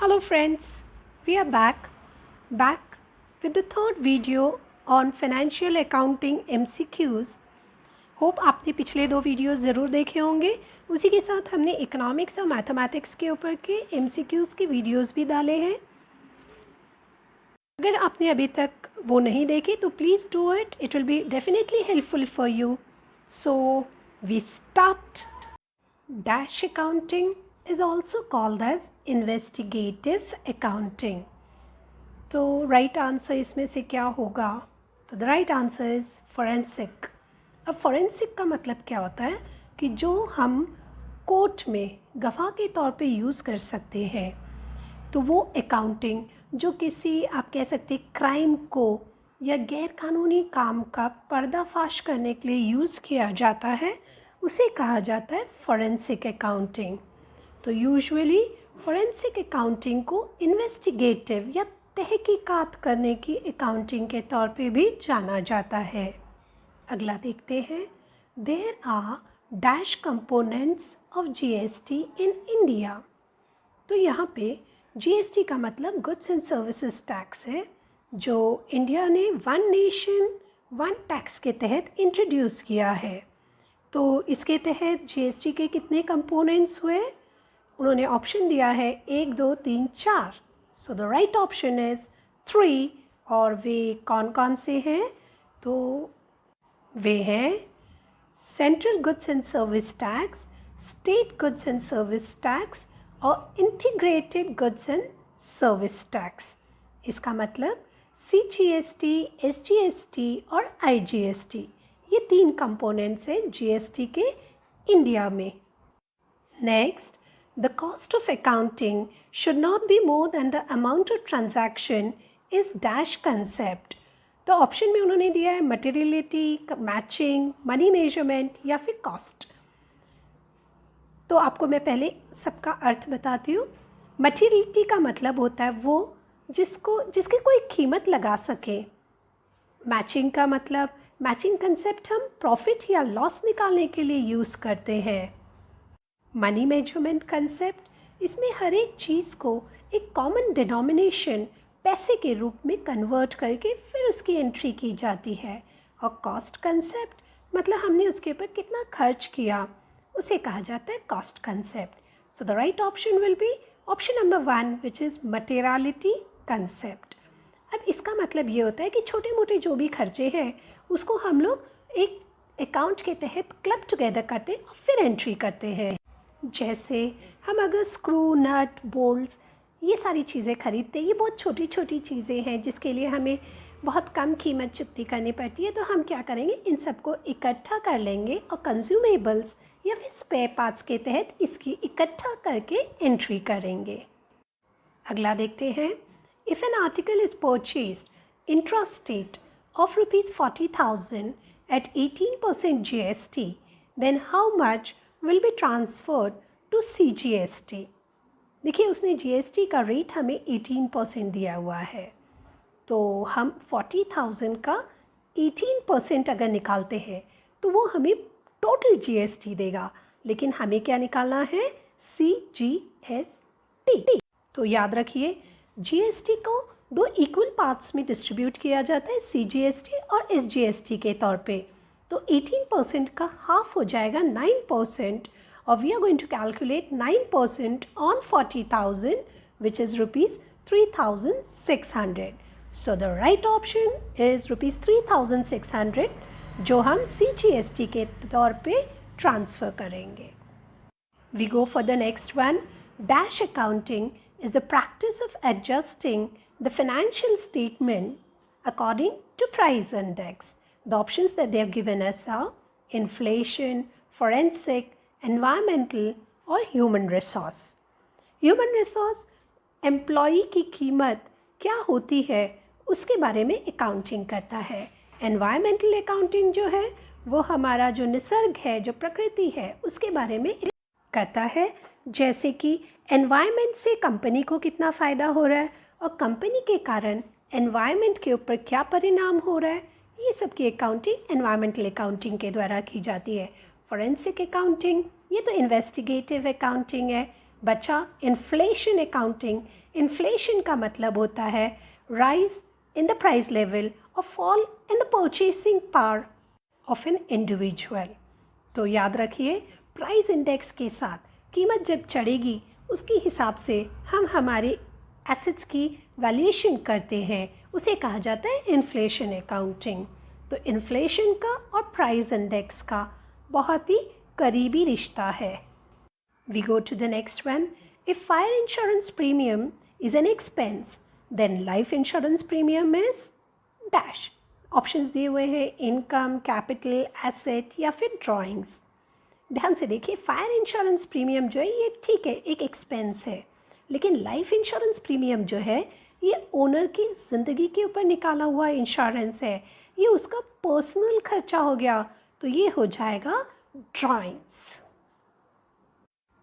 Hello friends, we are back with the third video on financial accounting MCQs. Hope आपने पिछले 2 videos ज़रूर देखे होंगे. उसी के साथ हमने इकोनॉमिक्स और मैथमेटिक्स के ऊपर के MCQs के वीडियोस भी डाले हैं. अगर आपने अभी तक वो नहीं देखे तो please do it. It will be definitely helpful for you. So we start. Dash accounting is also called as investigative accounting. तो राइट आंसर इसमें से क्या होगा? तो the right answer is forensic. अब फोरेंसिक का मतलब क्या होता है कि जो हम कोर्ट में गवाह के तौर पे यूज़ कर सकते हैं, तो वो अकाउंटिंग जो किसी आप कह सकते हैं क्राइम को या गैर कानूनी काम का पर्दाफाश करने के लिए यूज़ किया जाता है, उसे कहा जाता है फोरेंसिक अकाउंटिंग. तो यूजुअली फोरेंसिक अकाउंटिंग को इन्वेस्टिगेटिव या तहकीकात करने की अकाउंटिंग के तौर पे भी जाना जाता है. अगला देखते हैं. There are dash components of GST in India. तो यहाँ पे जीएसटी का मतलब गुड्स एंड सर्विसेज टैक्स है, जो इंडिया ने वन नेशन वन टैक्स के तहत इंट्रोड्यूस किया है. तो इसके तहत जीएसटी के कितने कंपोनेंट्स हुए? उन्होंने ऑप्शन दिया है 1, 2, 3, 4. सो द राइट ऑप्शन इज़ 3. और वे कौन कौन से हैं? तो वे हैं central goods and service tax, state goods and service tax और integrated goods and service tax. इसका मतलब CGST, SGST और IGST, ये 3 कंपोनेंट्स हैं GST के इंडिया में. Next, the cost of accounting should not be more than the amount of transaction is dash concept. तो option में उन्होंने दिया है मटेरियलिटी, मैचिंग, मनी मेजरमेंट या फिर कॉस्ट. तो आपको मैं पहले सबका अर्थ बताती हूँ. मटेरियलिटी का मतलब होता है वो जिसकी कोई कीमत लगा सके. मैचिंग का मतलब मैचिंग कंसेप्ट हम प्रॉफिट या लॉस निकालने के लिए यूज़ करते हैं. मनी मेजरमेंट कंसेप्ट, इसमें हर एक चीज़ को एक कॉमन डिनोमिनेशन पैसे के रूप में कन्वर्ट करके फिर उसकी एंट्री की जाती है. और कॉस्ट कंसेप्ट मतलब हमने उसके ऊपर कितना खर्च किया, उसे कहा जाता है cost concept. So the right option will be option number 1, which is materiality concept. अब इसका मतलब ये होता है कि छोटे मोटे जो भी खर्चे हैं उसको हम लोग एक अकाउंट के तहत क्लब टुगेदर करते और फिर एंट्री करते हैं. जैसे हम अगर स्क्रू, नट, बोल्ट्स ये सारी चीज़ें खरीदते हैं, ये बहुत छोटी छोटी चीज़ें हैं जिसके लिए हमें बहुत कम कीमत चुकती करनी पड़ती है. तो हम क्या करेंगे, इन सबको इकट्ठा कर लेंगे और कंज्यूमेबल्स या फिर स्पेयर पार्ट्स के तहत इसकी इकट्ठा करके एंट्री करेंगे. अगला देखते हैं. If an article is purchased intra state of ₹40,000 at 18% GST, then how much will be transferred to CGST. देखिए उसने GST का रेट हमें 18% दिया हुआ है, तो हम 40,000 का 18% अगर निकालते हैं तो वो हमें टोटल GST देगा, लेकिन हमें क्या निकालना है? CGST. तो याद रखिए GST को 2 इक्वल पार्ट्स में डिस्ट्रीब्यूट किया जाता है, CGST और SGST के तौर पे. तो 18% का हाफ हो जाएगा 9%, और we are going to calculate 9% on 40,000 which is ₹3,600. So the right option is ₹3,600, जो हम CGST के तौर पे ट्रांसफ़र करेंगे. We go for the next one. Dash accounting is the practice of adjusting the financial statement according to price index. The options that they have given us are inflation, forensic, environmental और human resource. Human resource employee की कीमत क्या होती है उसके बारे में accounting करता है. एनवायरमेंटल अकाउंटिंग जो है वो हमारा जो निसर्ग है, जो प्रकृति है, उसके बारे में करता है, जैसे कि एनवायरमेंट से कंपनी को कितना फ़ायदा हो रहा है और कंपनी के कारण एनवायरनमेंट के ऊपर क्या परिणाम हो रहा है. ये सब की अकाउंटिंग एनवायरमेंटल अकाउंटिंग के द्वारा की जाती है. फॉरेंसिक अकाउंटिंग ये तो इन्वेस्टिगेटिव अकाउंटिंग है. बचा इन्फ्लेशन अकाउंटिंग. इन्फ्लेशन का मतलब होता है rise in the price level और fall in the purchasing power of an individual. तो याद रखिए, प्राइस इंडेक्स के साथ कीमत जब चढ़ेगी उसके हिसाब से हम हमारे एसेट्स की वैल्यूएशन करते हैं, उसे कहा जाता है इन्फ्लेशन अकाउंटिंग। तो इन्फ्लेशन का और प्राइस इंडेक्स का बहुत ही करीबी रिश्ता है। We go to the next one. If fire insurance premium is an expense then life insurance premium is dash. Options दिए हुए हैं इनकम, कैपिटल, एसेट या फिर ड्राइंग्स। ध्यान से देखिए, फायर इंश्योरेंस प्रीमियम जो है ये ठीक है, एक एक्सपेंस है, लेकिन लाइफ इंश्योरेंस प्रीमियम जो है ये ओनर की ज़िंदगी के ऊपर निकाला हुआ इंश्योरेंस है, ये उसका पर्सनल खर्चा हो गया, तो ये हो जाएगा drawings.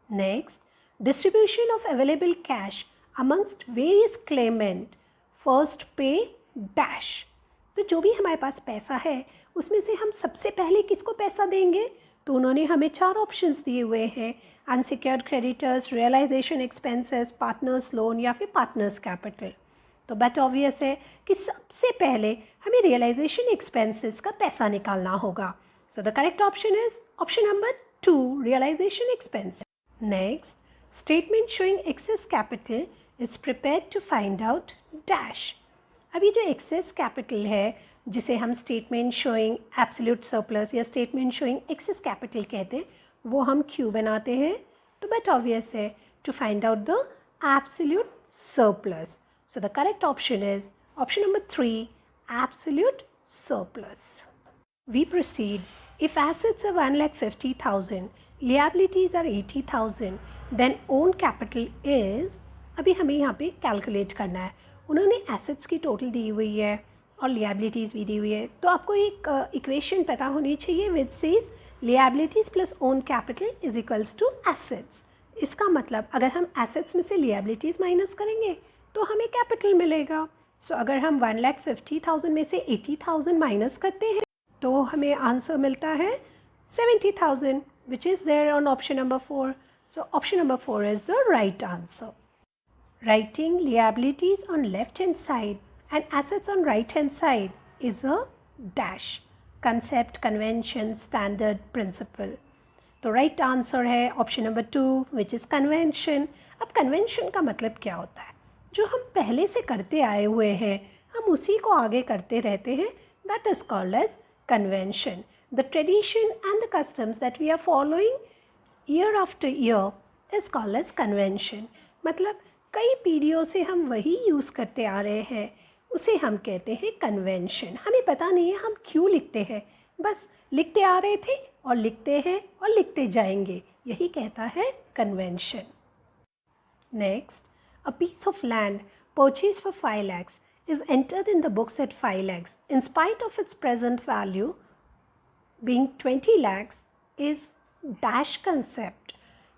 Next, distribution of available cash amongst various Clement first पे डैश। तो जो भी हमारे पास पैसा है उसमें से हम सबसे पहले किसको पैसा देंगे? तो उन्होंने हमें 4 ऑप्शंस दिए हुए हैं, unsecured creditors, realization expenses, partners loan या फिर पार्टनर्स कैपिटल। तो बट ऑब्वियस है कि सबसे पहले हमें रियलाइजेशन एक्सपेंसेस का पैसा निकालना होगा। So the correct option is option number 2, realization expense. Next, statement showing excess capital is prepared to find out dash. अभी जो एक्सेस कैपिटल है जिसे हम स्टेटमेंट शोइंग एब्सोल्यूट सरप्लस या स्टेटमेंट शोइंग एक्सेस कैपिटल कहते हैं, वो हम क्यों बनाते हैं? तो बट ऑब्वियस है, to find out the absolute surplus. So the correct option is option number 3, absolute surplus. We proceed. If assets are 1,50,000, liabilities are 80,000, then own capital is. अभी हमें यहाँ पे कैलकुलेट करना है। उन्होंने एसेट्स की टोटल दी हुई है और लिएबिलिटीज़ भी दी हुई है, तो आपको एक इक्वेशन पता होनी चाहिए which says liabilities plus own capital is equals to assets. इसका मतलब अगर हम एसेट्स में से लिएबिलिटीज़ माइनस करेंगे तो हमें कैपिटल मिलेगा। सो अगर हम 1,50,000 में से 80,000 माइनस करते हैं तो हमें आंसर मिलता है 70,000 which is there on option number 4। So option number 4 is the right answer. Writing liabilities on left hand side and assets on right hand side is a dash, concept, convention, standard, principle. तो right answer है option number 2 which is convention. अब convention का मतलब क्या होता है? जो हम पहले से करते आए हुए हैं हम उसी को आगे करते रहते हैं, that is called as convention. The tradition and the customs that we are following year after year is called as convention. मतलब कई पीढ़ियों से हम वही यूज़ करते आ रहे हैं, उसे हम कहते हैं कन्वेंशन। हमें पता नहीं है हम क्यों लिखते हैं, बस लिखते आ रहे थे और लिखते हैं और लिखते जाएंगे, यही कहता है convention. Next, a piece of land purchase for 5 lakhs is entered in the books at 5 lakhs in spite of its present value being 20 lakhs is dash concept।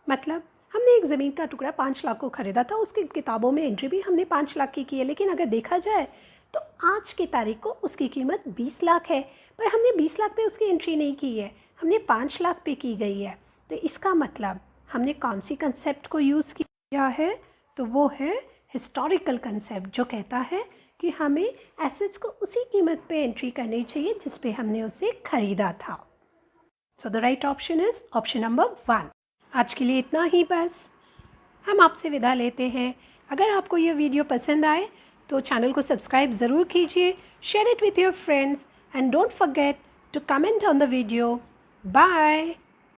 मतलब हमने एक ज़मीन का टुकड़ा 5 लाख को ख़रीदा था, उसकी किताबों में एंट्री भी हमने 5 लाख की है, लेकिन अगर देखा जाए तो आज की तारीख को उसकी कीमत 20 लाख है, पर हमने 20 लाख पे उसकी एंट्री नहीं की है, हमने 5 लाख पे की गई है। तो इसका मतलब हमने कौन सी कंसेप्ट को यूज़ किया है? तो वो है हिस्टोरिकल कंसेप्ट, जो कहता है कि हमें एसेट्स को उसी कीमत पे एंट्री करनी चाहिए जिस पे हमने उसे ख़रीदा था। सो the right option is option number 1। आज के लिए इतना ही बस, हम आपसे विदा लेते हैं। अगर आपको ये वीडियो पसंद आए तो चैनल को सब्सक्राइब ज़रूर कीजिए, share it with your friends and don't forget to comment on the video. Bye.